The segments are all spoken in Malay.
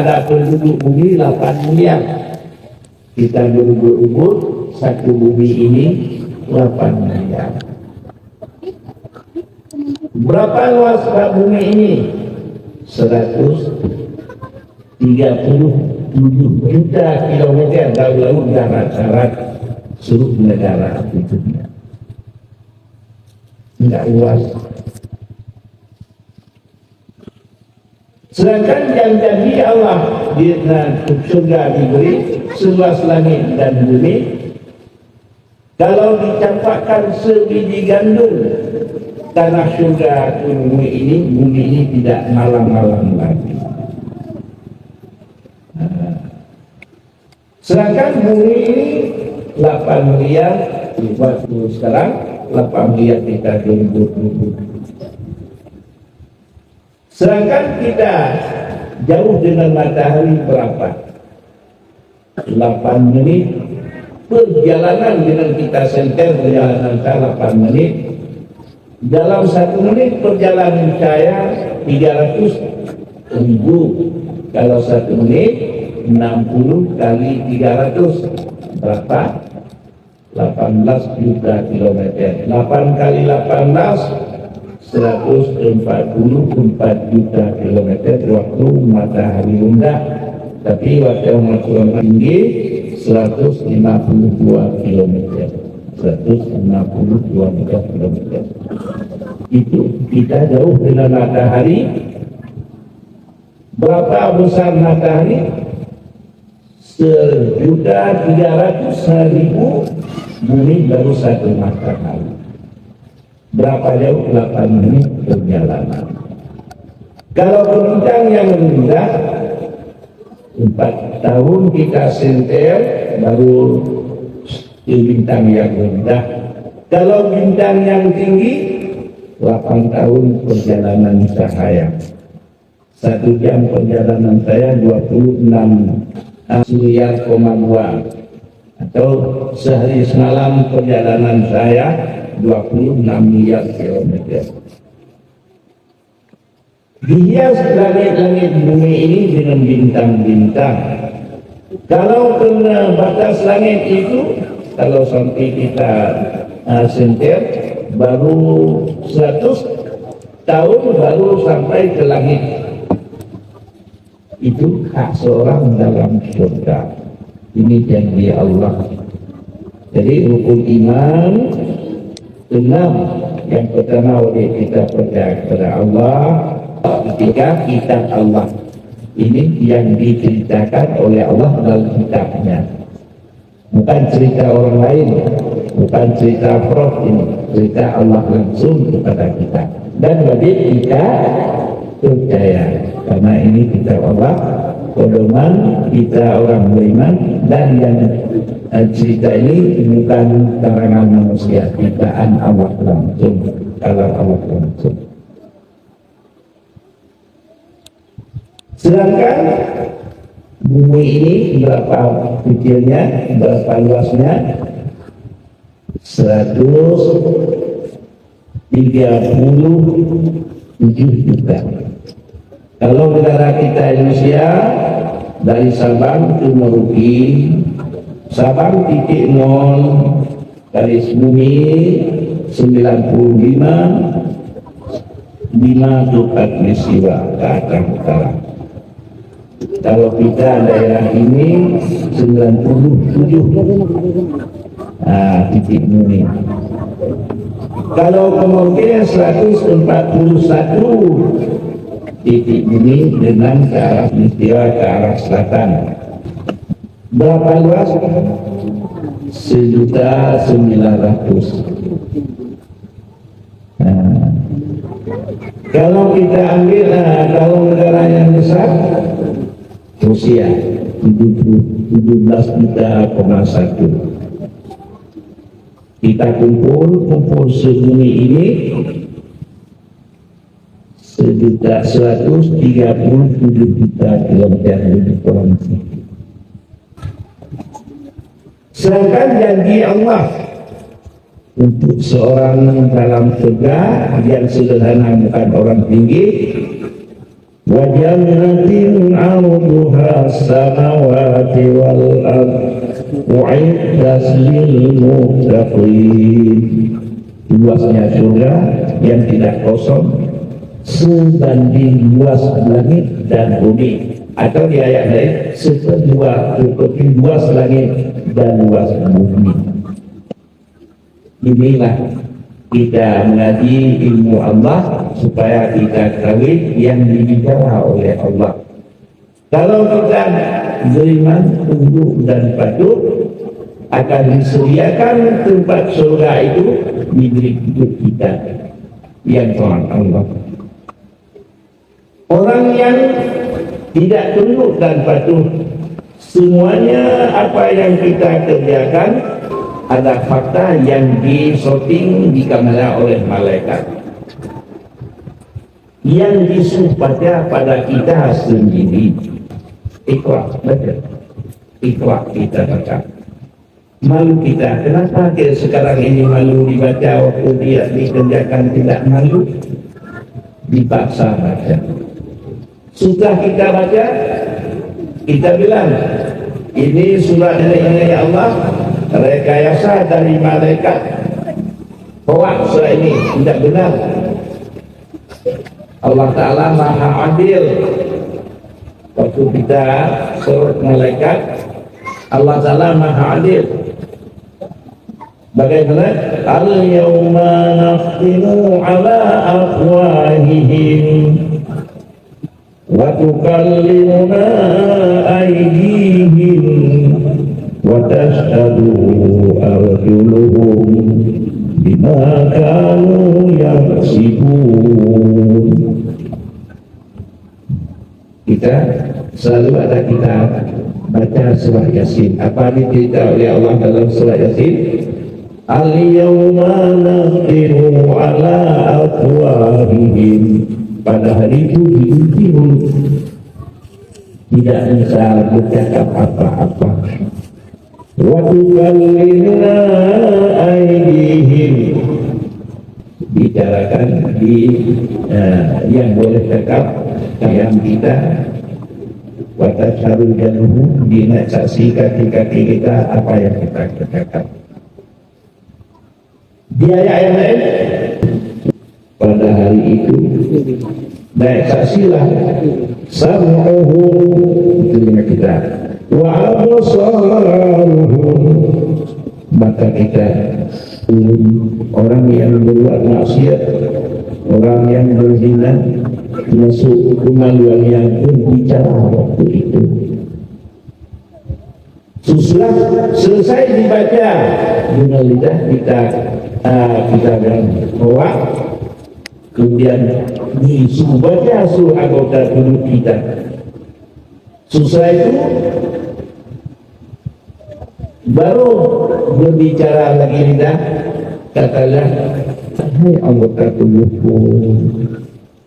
Ada penduduk bumi 8 miliar. Kita berubur-ubur satu bumi ini 8 miliar. Berapa luas bumi ini? 137 juta kilometer laut darat seluruh negara di dunia. Tidak luas. Sedangkan yang janji Allah di surga diberi seluas langit dan bumi. Kalau dicampakkan sebiji gandum tanah surga bumi ini tidak malang-malang lagi. Sedangkan bumi ini 8 miliar waktu sekarang 8 miliar kita 2020. Sedangkan kita jauh dengan matahari berapa? 8 menit perjalanan dengan kita senter perjalanan 8 menit. Dalam 1 menit perjalanan saya 300.000. Kalau 1 menit 60 kali 300 berapa? 18 juta kilometer. 8 kali 18 144 juta kilometer waktu matahari rendah. Tapi waktu matahari tinggi 152 kilometer. 162 kilometer. Itu kita jauh dengan matahari. Berapa besar matahari? 1.300.000 bumi baru satu matahari. Berapa jauh? 8 menit perjalanan. Kalau bintang yang rendah 4 tahun kita senter baru bintang yang rendah. Kalau bintang yang tinggi 8 tahun perjalanan cahaya. 1 jam perjalanan saya 26 miliar, 2 atau sehari semalam perjalanan saya 26 miliar kilometer. Dihias langit-langit bumi ini dengan bintang-bintang. Kalau kena batas langit itu, kalau sampai kita senter baru 100 tahun baru sampai ke langit. Itu hak seorang dalam surga. Ini janji Allah. Jadi rukun iman 6. Yang pertama kita percaya kepada Allah. Ketiga kitab Allah. Ini yang diceritakan oleh Allah dalam kitabnya. Bukan cerita orang lain, bukan cerita Prof ini, cerita Allah langsung kepada kita. Dan wajib kita percaya karena ini kitab Allah. Pedoman kita orang beriman, dan yang cerita ini bukan karangan manusia, ciptaan Allah langsung, kalam Allah langsung. Sedangkan bumi ini berapa kecilnya, berapa luasnya? 137 juta. Kalau negara kita Indonesia dari Sabang ke Merauke, Sabang titik 0 garis bumi 95 5 Katulistiwa ke arah utara. Kalau kita daerah ini 97 titik bumi. Kalau ke Merauke 141 titik bumi dengan ke arah Katulistiwa ke arah selatan. Berapa luas? 1.900.000. Kalau kita ambil kalau negara yang besar Rusia 17,1. Kita kumpul sebumi ini 137 juta kilometer lebih kurang. Sedangkan janji Allah untuk seorang dalam surga yang sederhana, bukan orang tinggi, wa jannatin 'arduha as-samawati wal ard u'iddat lil muttaqin. Luasnya surga yang tidak kosong sebanding luas langit dan bumi, atau di ayat lain seperti luas langit dan luas bumi. Inilah kita mengaji ilmu Allah supaya kita ketahui yang dibicara oleh Allah. Kalau kita beriman, tunduk dan patuh, akan disediakan tempat surga itu diberi hidup kita yang Tuhan Allah. Orang yang tidak tunduk dan patuh, semuanya apa yang kita kerjakan ada fakta yang disorting di kamera oleh malaikat yang disuruh baca pada kita sendiri. Ikhlas baca, ikhlas kita baca. Malu kita, kenapa kita sekarang ini malu dibaca waktu dia dikerjakan tidak malu? Dipaksa baca. Sudah kita baca, kita bilang ini surat dari Allah, rekayasa dari malaikat. Hoax surah ini tidak benar. Allah Ta'ala Maha Adil. Waktu kita surat malaikat, Allah Ta'ala Maha Adil. Bagaimana? Al-yawma nakhtimu ala afwahihim wa tukallimuna aydihim wa tashhadu arjuluhum bima kanu yaksibun. Kita selalu ada kita baca surah Yasin. Apa dicerita oleh Allah dalam surah Yasin? Al-yawma nakhtimu ala afwahihim. Pada hari itu diuji mulut, tidak bisa bercakap apa-apa. Wa tukallimuna aydihim, bicarakan di yang boleh cakap yang kita. Wa tashhadu arjuluhum, saksi kaki-kaki kita apa yang kita cakap. Di ayat yang lain, pada hari itu naik saksilah sam'uhum, telinga kita, wa absaruhum, mata kita. Orang yang berbuat maksiat, orang yang berzina, masuk kemaluan yang berbicara waktu itu. Setelah selesai dibaca dengan lidah kita bilang bahwa kemudian disuruh baca seluruh anggota tubuh kita. Setelah itu baru berbicara lagi lidah, katalah, hai anggota tubuhku,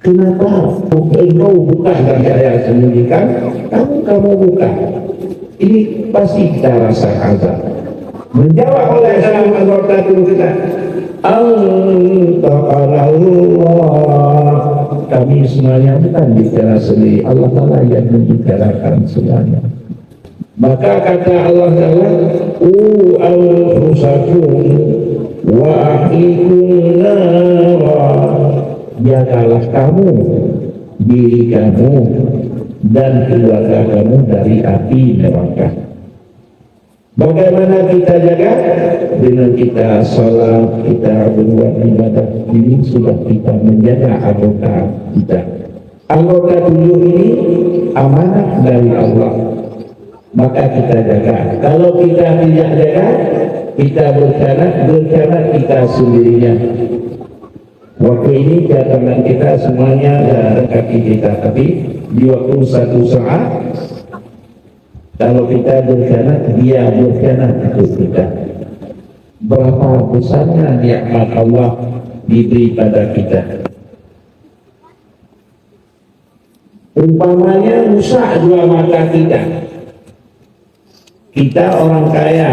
kenapa engkau buka dan saya sembunyikan, kamu buka. Ini pasti kita rasa azab. Menjawab oleh salam anggota tubuh kita, Allah, kami semuanya bukan bicara sendiri, Allah Ta'ala yang membicarakan semuanya. Maka kata Allah Ta'ala, anfusakum wa ahlikum nara, jagalah kamu, diri kamu dan keluarga kamu dari api neraka. Bagaimana kita jaga? Dengan kita salat, kita berbuat ibadah, ini sudah kita menjaga anggota kita. Anggota tubuh ini amanah dari Allah, maka kita jaga. Kalau kita tidak jaga, kita berkhianat kita sendirinya. Waktu ini tangan kita semuanya dan kaki kita, tapi di waktu satu saat kalau kita berkhianat, dia berkhianat untuk kita. Berapa besarnya nikmat Allah diberi pada kita. Umpamanya rusak dua mata kita. Kita orang kaya,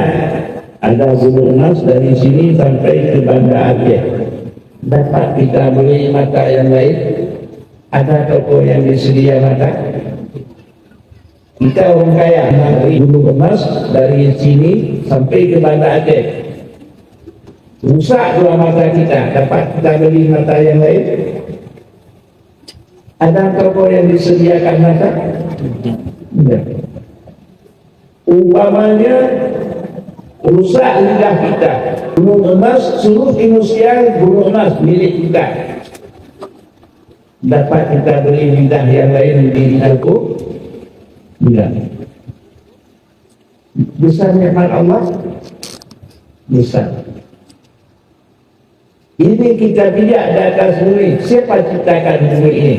ada gunung emas dari sini sampai ke Banda Aceh. Dapat kita beli mata yang lain? Ada toko yang disedia mata. Kita orang kaya dari Gunung Emas, dari sini sampai ke Banda Aceh. Rusak dua mata kita, dapat kita beli mata yang lain. Ada toko yang disediakan mata? Tidak. Umpamanya rusak lidah kita, Gunung Emas, suruh industrial Gunung Emas milik kita. Dapat kita beli lidah yang lain di toko? Tidak. Besar nikmat Allah? Besar. Ini kita bijak di atas bumi. Siapa ciptakan bumi ini?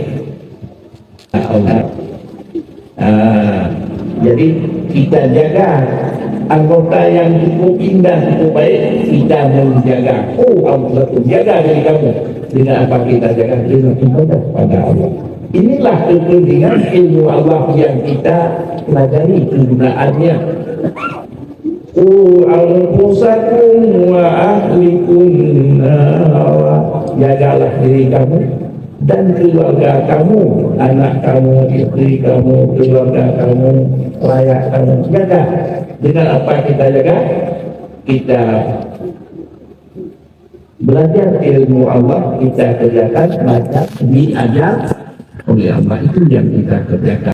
Allah. Jadi kita jaga anggota yang cukup indah, cukup baik, kita menjaga. Oh, Allah itu jaga diri kamu. Dengan apa kita jaga? Dengan ibadah pada Allah. Inilah kepentingan ilmu Allah yang kita pelajari kegunaannya. Anfusakum wa ahlikum nar. Jagalah diri kamu dan keluarga kamu, anak kamu, istri kamu, keluarga kamu, rakyat kamu. Jaga. Dengan apa kita jaga? Kita belajar ilmu Allah, kita kerjakan, baca, diajar oleh Allah. Itu yang kita kerjakan.